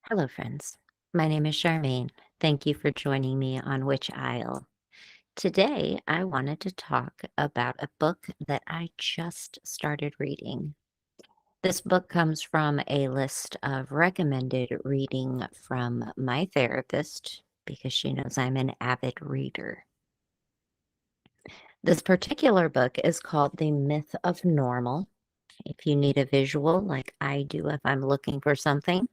Hello, friends. My name is Charmaine. Thank you for joining me on Witch Isle. Today, I wanted to talk about a book that I just started reading. This book comes from a list of recommended reading from my therapist because she knows I'm an avid reader. This particular book is called The Myth of Normal. If you need a visual like I do if I'm looking for something,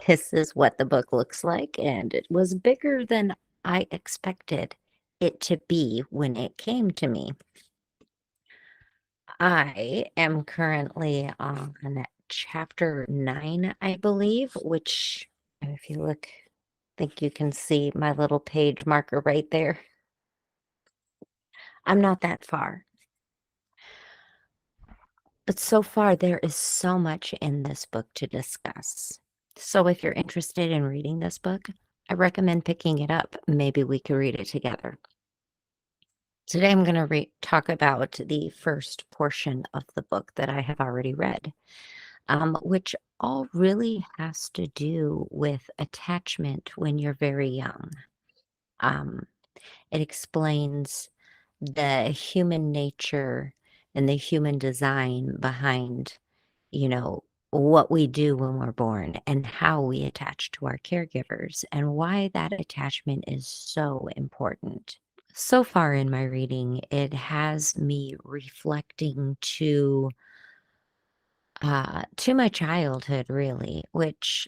this is what the book looks like, and it was bigger than I expected it to be when it came to me. I am currently on chapter 9, I believe, which, if you look, I think you can see my little page marker right there. I'm not that far. But so far, there is so much in this book to discuss. So if you're interested in reading this book, I recommend picking it up. Maybe we could read it together. Today, I'm going to talk about the first portion of the book that I have already read, which all really has to do with attachment when you're very young. Um, it explains the human nature and the human design behind, what we do when we're born and how we attach to our caregivers and why that attachment is so important. So far in my reading, it has me reflecting to my childhood, really, which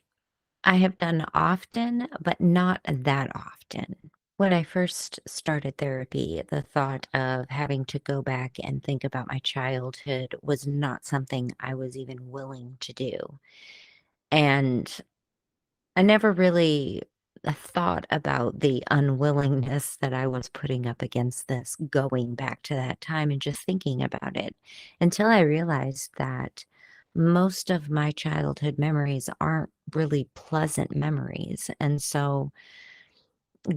I have done often, but not that often. When I first started therapy, the thought of having to go back and think about my childhood was not something I was even willing to do. And I never really thought about the unwillingness that I was putting up against this, going back to that time and just thinking about it until I realized that most of my childhood memories aren't really pleasant memories. And so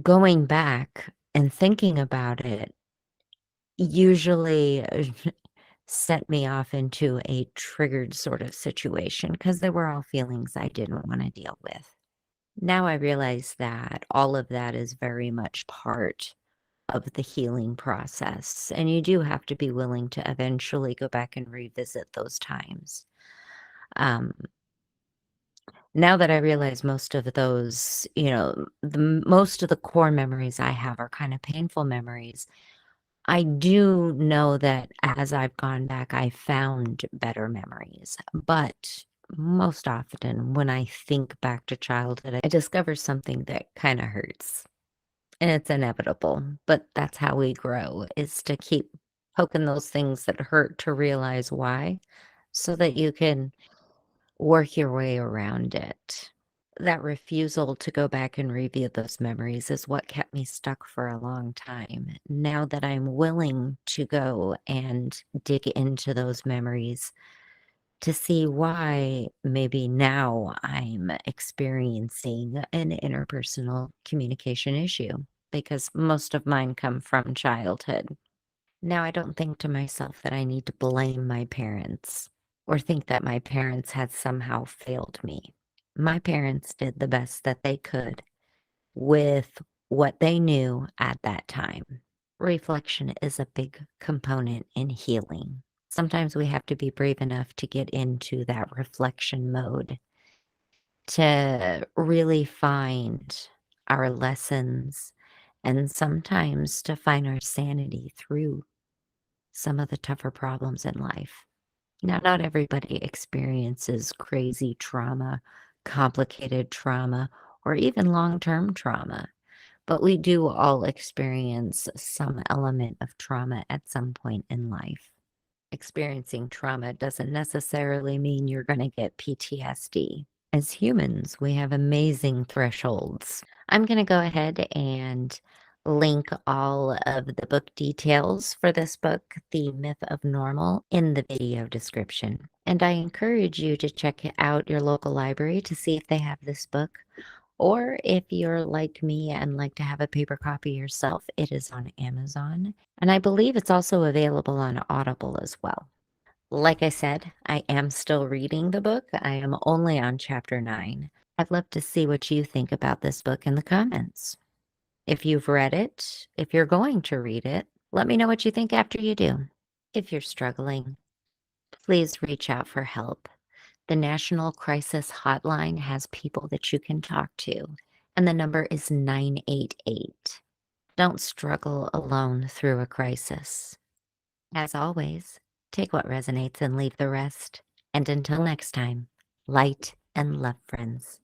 going back and thinking about it usually set me off into a triggered sort of situation because they were all feelings I didn't want to deal with. Now I realize that all of that is very much part of the healing process, and you do have to be willing to eventually go back and revisit those times. Um, Now that I realize most of those, most of the core memories I have are kind of painful memories, I do know that as I've gone back, I found better memories. But most often, when I think back to childhood, I discover something that kind of hurts. And it's inevitable, but that's how we grow, is to keep poking those things that hurt to realize why, so that you can work your way around it. That refusal to go back and review those memories is what kept me stuck for a long time. Now that I'm willing to go and dig into those memories to see why maybe now I'm experiencing an interpersonal communication issue, because most of mine come from childhood. Now I don't think to myself that I need to blame my parents or think that my parents had somehow failed me. My parents did the best that they could with what they knew at that time. Reflection is a big component in healing. Sometimes we have to be brave enough to get into that reflection mode to really find our lessons and sometimes to find our sanity through some of the tougher problems in life. Now, not everybody experiences crazy trauma, complicated trauma, or even long term trauma, but we do all experience some element of trauma at some point in life. Experiencing trauma doesn't necessarily mean you're going to get PTSD. As humans, we have amazing thresholds. I'm going to go ahead and link all of the book details for this book, The Myth of Normal, in the video description. And I encourage you to check out your local library to see if they have this book. Or if you're like me and like to have a paper copy yourself, it is on Amazon. And I believe it's also available on Audible as well. Like I said, I am still reading the book. I am only on chapter 9. I'd love to see what you think about this book in the comments. If you've read it, if you're going to read it, let me know what you think after you do. If you're struggling, please reach out for help. The National Crisis Hotline has people that you can talk to, and the number is 988. Don't struggle alone through a crisis. As always, take what resonates and leave the rest. And until next time, light and love, friends.